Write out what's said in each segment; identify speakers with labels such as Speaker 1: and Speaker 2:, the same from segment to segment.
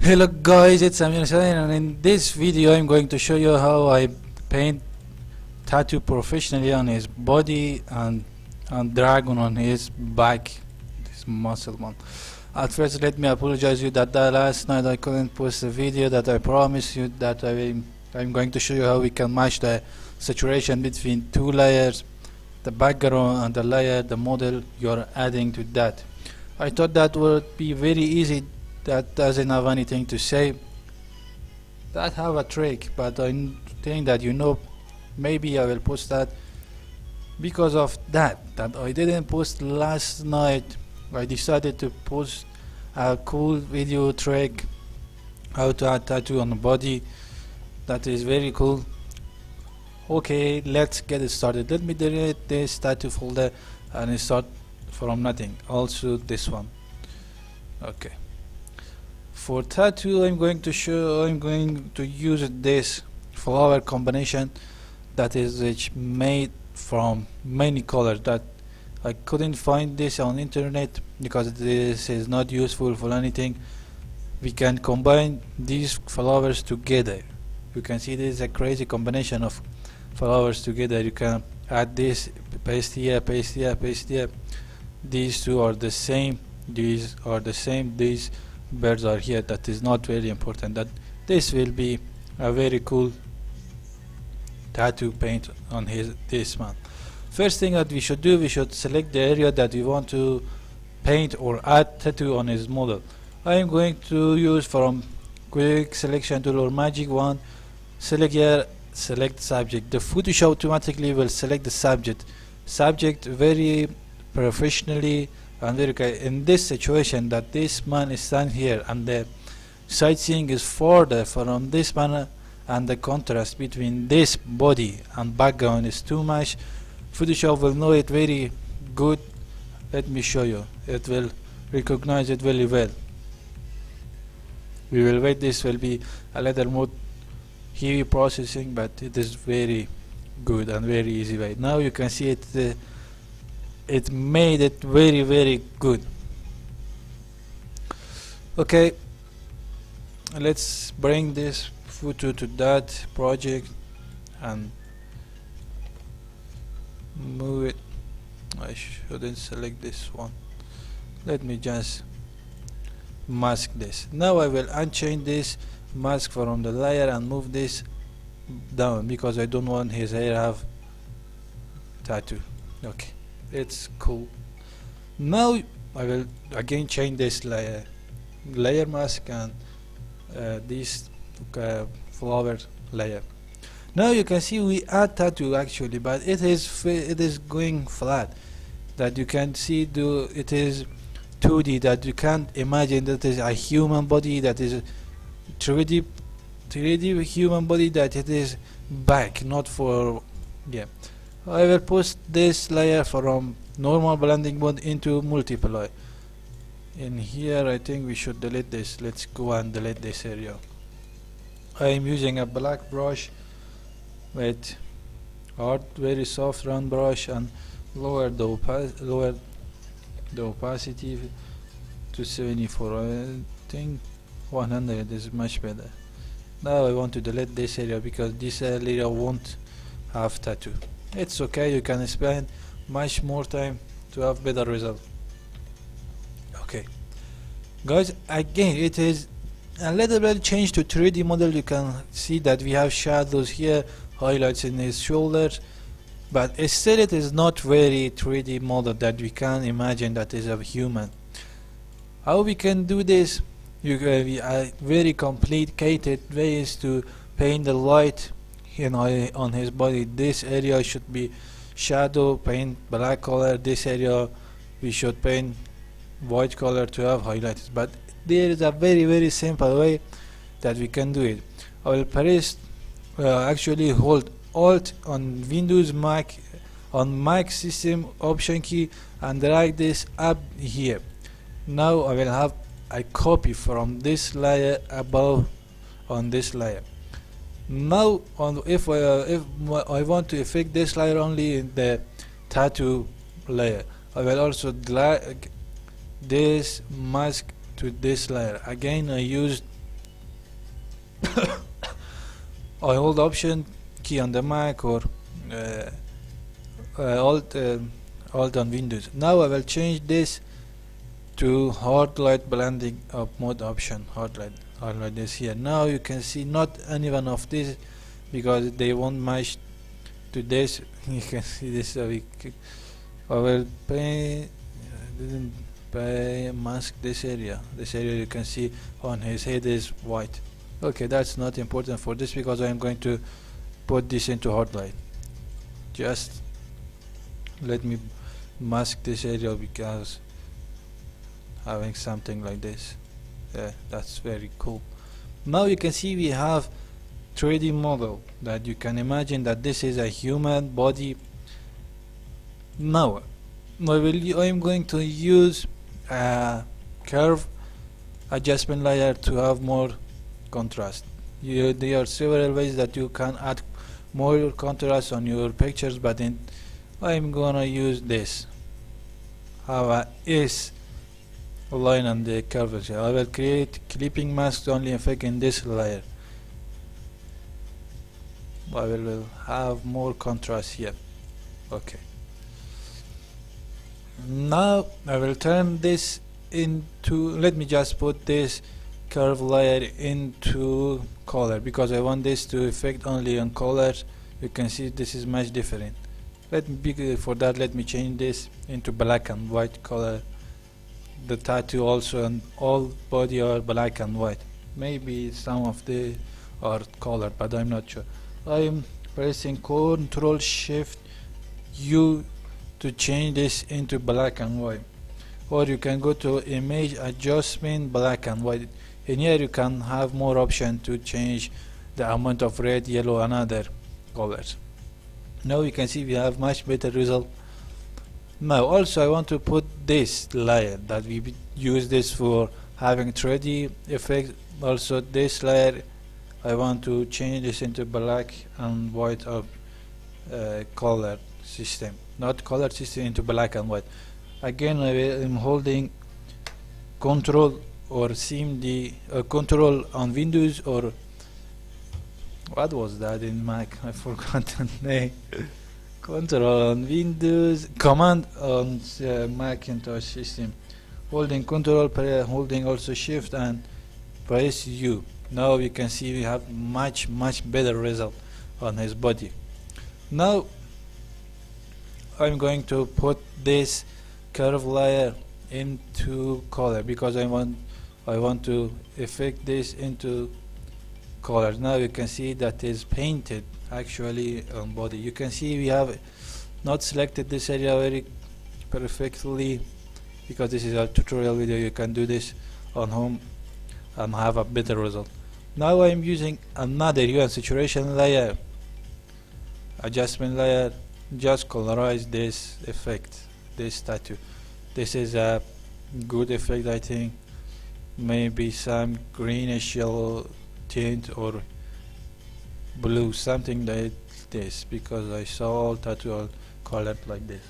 Speaker 1: Hello guys, it's Amir Hussain, and in this video I'm going to show you how I paint tattoo professionally on his body and dragon on his back, this muscle one. At first let me apologize you that last night I couldn't post a video that I promised you that I'm going to show you how we can match the saturation between two layers, the background and the layer, the model you're adding to that. I thought that would be very easy. That doesn't have anything to say. That have a trick, but I think that maybe I will post that because of that I didn't post last night. I decided to post a cool video trick how to add tattoo on the body. That is very cool. Okay, let's get it started. Let me delete this tattoo folder and start from nothing. Also this one. Okay. For tattoo I'm going to use this flower combination that is made from many colors that I couldn't find this on internet because this is not useful for anything. We can combine these flowers together. You can see this is a crazy combination of flowers together. You can add this, paste here, paste here, paste here. These two are the same, these are the same, these birds are here. That is not very important. That this will be a very cool tattoo paint on this man. First thing that we should do, we should select the area that we want to paint or add tattoo on his model. I am going to use from quick selection tool or magic wand. Select here, select subject. The Photoshop automatically will select the subject very professionally and very okay. In this situation that this man is standing here and the sightseeing is further from this man and the contrast between this body and background is too much, Photoshop will know it very good. Let me show you. It will recognize it very well. We will wait. This will be a little more heavy processing, but it is very good and very easy way. Now you can see it. It made it very good. Okay, let's bring this photo to that project and move it. I shouldn't select this one. Let me just mask this. Now I will unchain this mask from the layer and move this down because I don't want his hair have tattoo. Okay, it's cool. Now I will again change this layer mask and this flower layer. Now you can see we add tattoo actually, but it is going flat. That you can see it is 2D, that you can't imagine that is a human body, that is 3D human body, that it is back, not for I will push this layer from normal blending mode into multiply. In here I think we should delete this. Let's go and delete this area. I am using a black brush with very soft round brush and lower the opacity to 74. I think 100 is much better. Now I want to delete this area because this area won't have tattoo. It's okay, you can spend much more time to have better result. Okay guys, again it is a little bit change to 3D model. You can see that we have shadows here, highlights in his shoulders, but still it is not very 3D model that we can imagine that is a human. How we can do this? We very complicated ways to paint the light on his body. This area should be shadow, paint black color. This area we should paint white color to have highlights, but there is a very simple way that we can do it. I will press actually hold Alt on Windows Mac, on Mac system option key, and drag this up here. Now I will have a copy from this layer above on this layer. Now if I want to affect this layer only in the tattoo layer, I will also drag this mask to this layer. Again I used I hold Option key on the Mac or Alt on Windows. Now I will change this to hard light blending of mode option. Hard light is here. Now you can see not any one of these because they won't match to this. You can see this. I will mask this area. This area you can see on his head is white. Okay, that's not important for this because I am going to put this into hard light. Just let me mask this area because having something like this, yeah, that's very cool. Now you can see we have 3D model that you can imagine that this is a human body. Now I am going to use a curve adjustment layer to have more contrast. There are several ways that you can add more contrast on your pictures, but I'm gonna use this. Have a S line on the curvature. I will create clipping mask only effect in this layer. I will have more contrast here. Okay. Now I will turn this into, let me just put this curve layer into color because I want this to affect only on color. You can see this is much different. For that let me change this into black and white color. The tattoo also and all body are black and white. Maybe some of the are colored, but I'm not sure. I'm pressing Ctrl Shift U to change this into black and white. Or you can go to image adjustment, black and white. In here you can have more option to change the amount of red, yellow and other colors. Now you can see we have much better result. Now also I want to put this layer that we use this for having 3D effect. Also this layer I want to change this into black and white of color system, not color system, into black and white. Again I am holding Control or CMD, Control on Windows, or what was that in Mac? I forgot the name. Control on Windows, Command on Macintosh system. Holding Control, holding also Shift and press U. Now you can see we have much better result on his body. Now I'm going to put this curve layer into color because I want to affect this into color. Now you can see that is painted actually on body. You can see we have not selected this area very perfectly because this is a tutorial video. You can do this on home and have a better result. Now I'm using another hue and saturation layer, adjustment layer, just colorize this effect, this tattoo. This is a good effect, I think. Maybe some greenish yellow tint or blue, something like this, because I saw all tattoo all colored like this.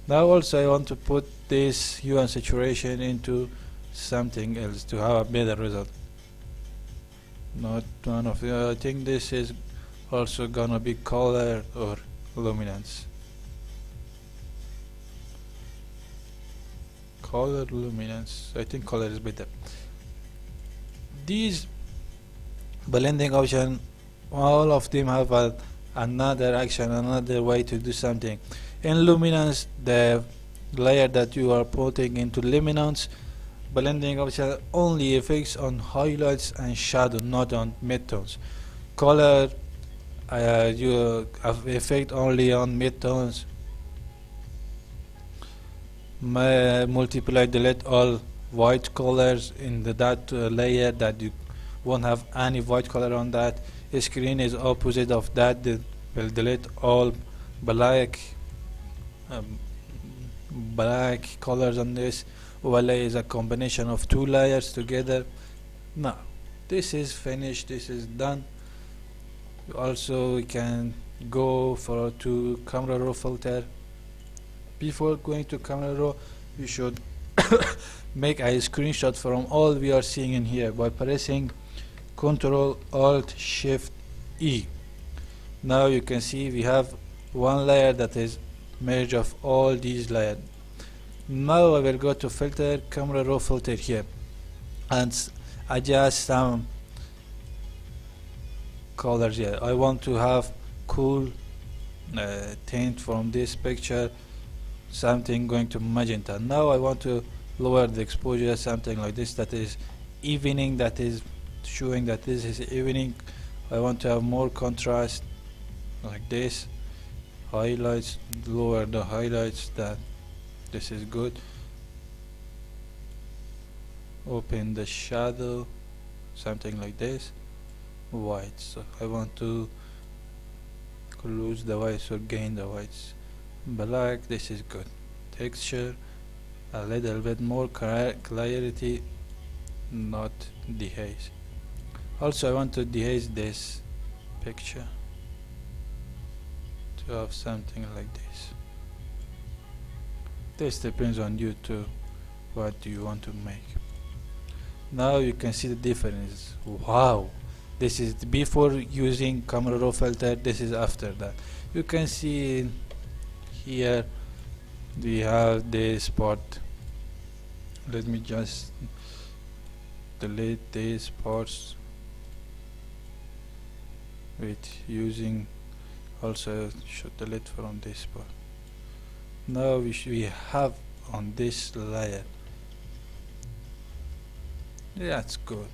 Speaker 1: Now also I want to put this hue and saturation into something else to have a better result. Not one of the, I think this is also gonna be color or luminance. Color luminance, I think color is better. These blending option, all of them have another action, another way to do something. In luminance, the layer that you are putting into luminance, blending option only affects on highlights and shadow, not on midtones. Color, you affect only on midtones. Multiply, delete all white colors in that layer that you won't have any white color on that. Screen is opposite of that. It will delete all black black colors on this. Overlay is a combination of two layers together. Now this is finished, this is done. Also we can go to camera raw filter. Before going to camera raw, you should make a screenshot from all we are seeing in here by pressing Control Alt Shift E. Now you can see we have one layer that is merge of all these layers. Now I will go to filter, camera raw filter here, and adjust some colors here. I want to have cool tint from this picture, something going to magenta. Now I want to lower the exposure, something like this, that is evening, that is showing that this is evening. I want to have more contrast like this. Highlights, lower the highlights, that this is good. Open the shadow, something like this. White, so I want to close the whites or gain the whites. Black, this is good. Texture, a little bit more clarity, not dehaze. Also I want to dehaze this picture to have something like this. This depends on you too, what do you want to make. Now you can see the difference. Wow, this is before using camera raw filter, this is after that. You can see here we have this part. Let me just delete these parts with using, also should delete from this part. Now we have on this layer. That's good.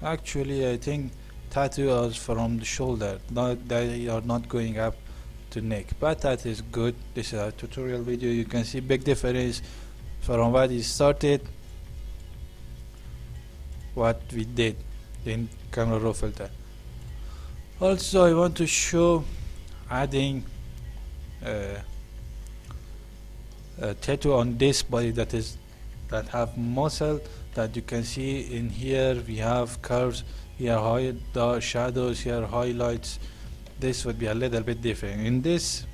Speaker 1: Actually I think tattoos from the shoulder, they are not going up to neck, but that is good. This is a tutorial video. You can see big difference from what we started, what we did in camera raw filter. Also I want to show adding a tattoo on this body that have muscle, that you can see in here. We have curves here, dark shadows here, highlights. This would be a little bit different. In this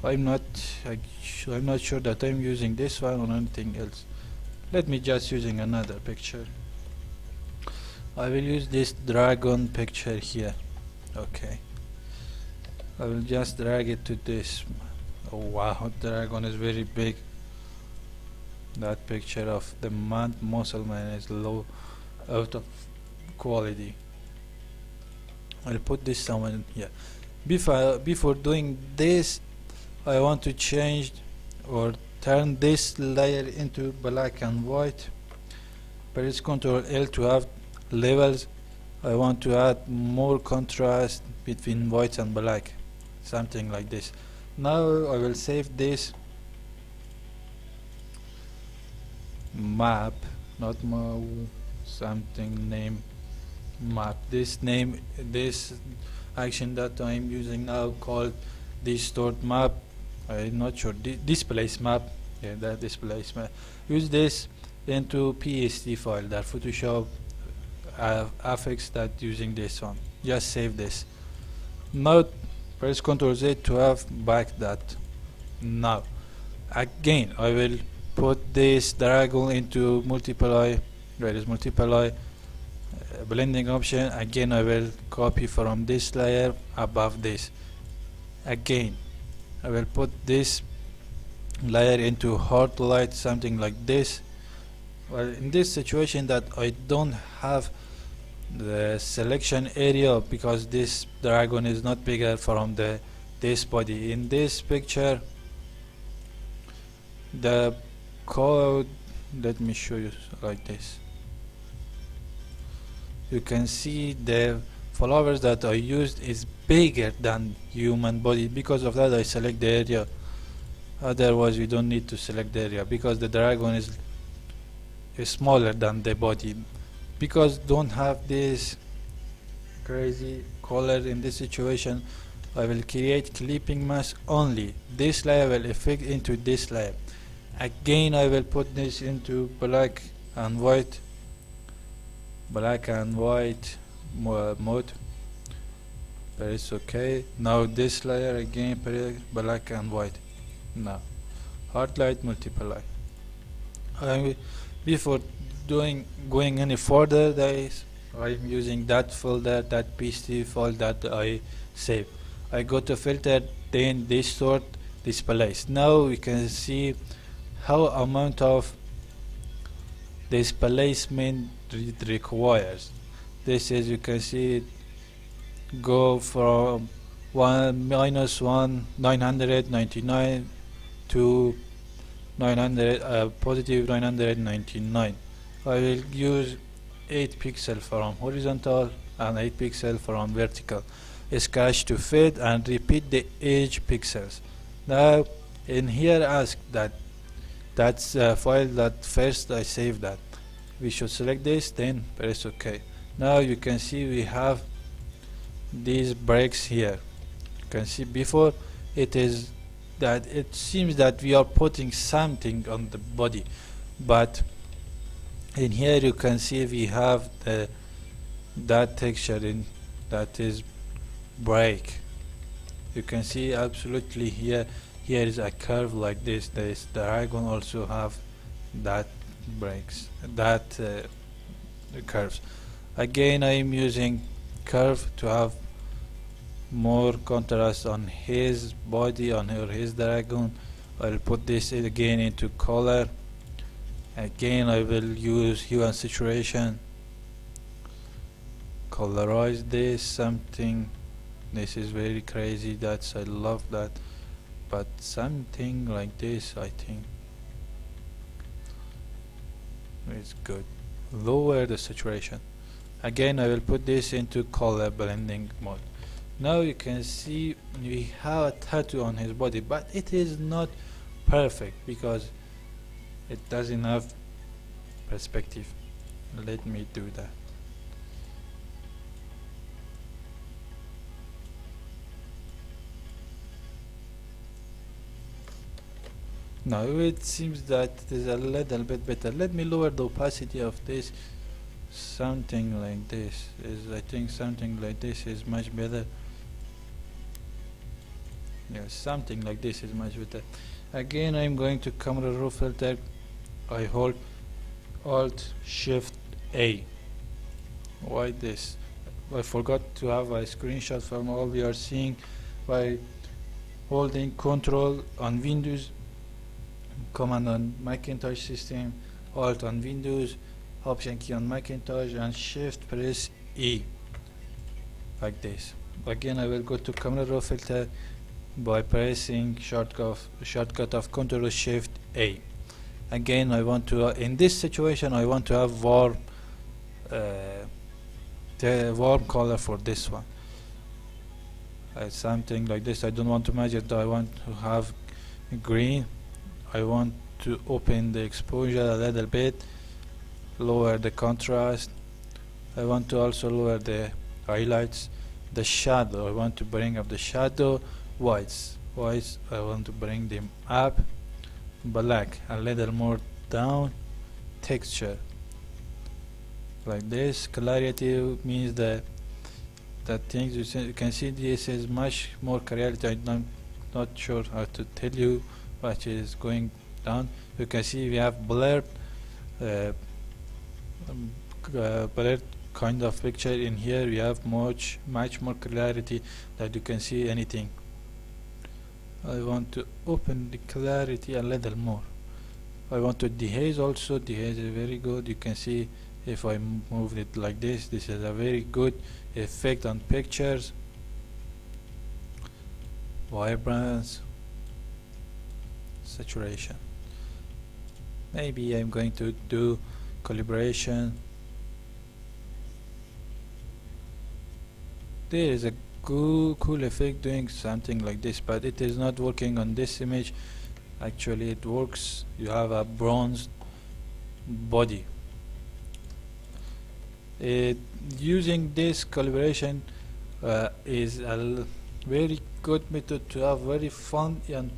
Speaker 1: I'm not sure that I'm using this one or anything else. Let me just using another picture. I will use this dragon picture here. Okay, I will just drag it to this. Oh wow, dragon is very big. That picture of the muscle man is low, out of quality. I'll put this somewhere here. Before doing this, I want to change or turn this layer into black and white. Press Ctrl L to have levels. I want to add more contrast between white and black, something like this. Now I will save this map, not something name map. This action that I'm using now called distort map. I'm not sure, displace map. Yeah, that displace map. Use this into PSD file, that Photoshop affix, that using this one. Just save this. Now press Ctrl Z to have back that. Now again I will put this dragon into multiply. Where is multiply? Blending option. Again I will copy from this layer above this. Again I will put this layer into hard light, something like this. Well, in this situation that I don't have the selection area because this dragon is not bigger from this body. In this picture the code, let me show you like this. You can see the flowers that I used is bigger than human body. Because of that I select the area. Otherwise we don't need to select the area, because the dragon is smaller than the body. Because don't have this crazy color in this situation, I will create clipping mask only. This layer will affect into this layer. Again I will put this into black and white mode. Press OK. Now this layer again, press black and white. Now hard light multiply. before going any further, I'm using that folder, that PSD file that I save. I go to filter, then distort displace. Now we can see how amount of displacement it requires. This is, you can see it go from 999 to 900 positive 999. I will use 8 pixel from horizontal and 8 pixel from vertical. Scratch to fit and repeat the edge pixels. Now in here ask that's a file that first I saved that. We should select this, then press OK. Now you can see we have these breaks here. You can see before it is that it seems that we are putting something on the body, but in here you can see we have that texture in that is break. You can see absolutely here is a curve like this. This dragon also have that breaks, that curves. Again I am using curve to have more contrast on his body, on his dragon. I'll put this again into color. Again I will use hue and saturation, colorize this something. This is very crazy, I love that, but something like this I think is good. Lower the saturation. Again I will put this into color blending mode. Now you can see we have a tattoo on his body, but it is not perfect because it doesn't have perspective. Let me do that. Now it seems that it is a little bit better. Let me lower the opacity of this. Something like this is, I think something like this is much better. Yes, something like this is much better. Again I'm going to camera raw filter. I hold Alt Shift A. Why this? I forgot to have a screenshot from all we are seeing. By holding Control on Windows, Command on Macintosh system, Alt on Windows, Option key on Macintosh, and Shift press E like this. Again I will go to camera raw filter by pressing shortcut of Control Shift A. Again I want to in this situation I want to have warm the warm color for this one. Something like this. I don't want to match it. I want to have green. I want to open the exposure a little bit, lower the contrast. I want to also lower the highlights. The shadow, I want to bring up the shadow. Whites I want to bring them up. Black a little more down. Texture like this. Clarity means that things you can see this is much more clarity. I'm not sure how to tell you what is going down. You can see we have blurred blurred kind of picture. In here we have much more clarity that you can see anything. I want to open the clarity a little more. I want to dehaze also. Dehaze is very good. You can see if I move it like this, this is a very good effect on pictures. Vibrance, saturation. Maybe I'm going to do calibration. There is a cool effect doing something like this, but it is not working on this image. Actually it works. You have a bronze body. Using this calibration is a very good method to have very fun and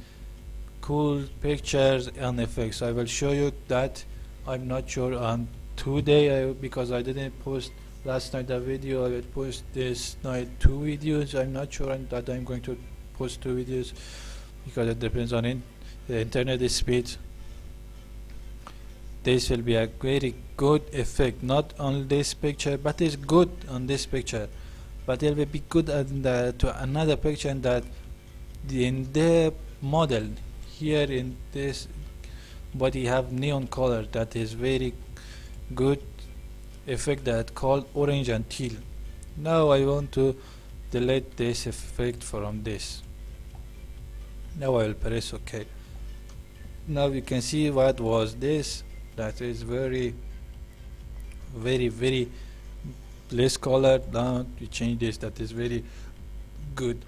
Speaker 1: cool pictures and effects. I will show you that. I'm not sure on today because I didn't post last night a video. I will post this night 2 videos. I'm not sure that I'm going to post 2 videos because it depends on the internet speed. this will be a very good effect, not on this picture, but it's good on this picture, but it will be good to another picture, and that in the model here in this body have neon color, that is very good effect that called orange and teal. Now I want to delete this effect from this. Now I will press OK. Now you can see what was this, that is very less color. Now you change this, that is very good.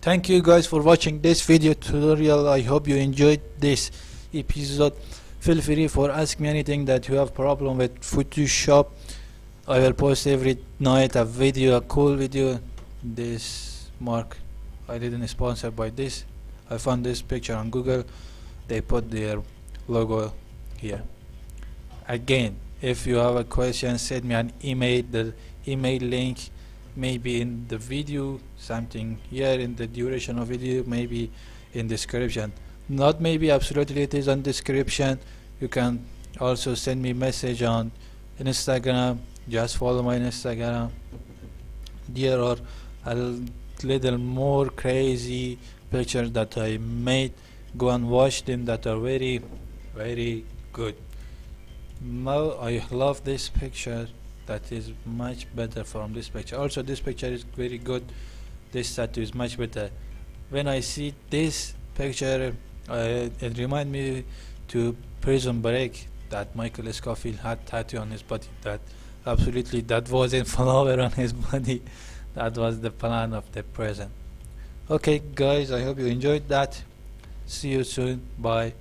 Speaker 1: Thank you guys for watching this video tutorial. I hope you enjoyed this episode. Feel free for ask me anything that you have problem with Photoshop. I will post every night a video, a cool video. This mark, I didn't sponsor by this. I found this picture on Google. They put their logo here. Again, if you have a question, send me an email. The email link maybe in the video, something here in the duration of video, maybe in description. Not maybe, absolutely it is on description. You can also send me message on Instagram. Just follow my Instagram. There are a little more crazy pictures that I made. Go and watch them, that are very good. Now I love this picture, that is much better from this picture. Also this picture is very good. This tattoo is much better. When I see this picture, it reminds me to Prison Break, that Michael Scofield had tattoo on his body. That absolutely, that wasn't flower on his body. That was the plan of the prison. Okay guys, I hope you enjoyed that. See you soon. Bye.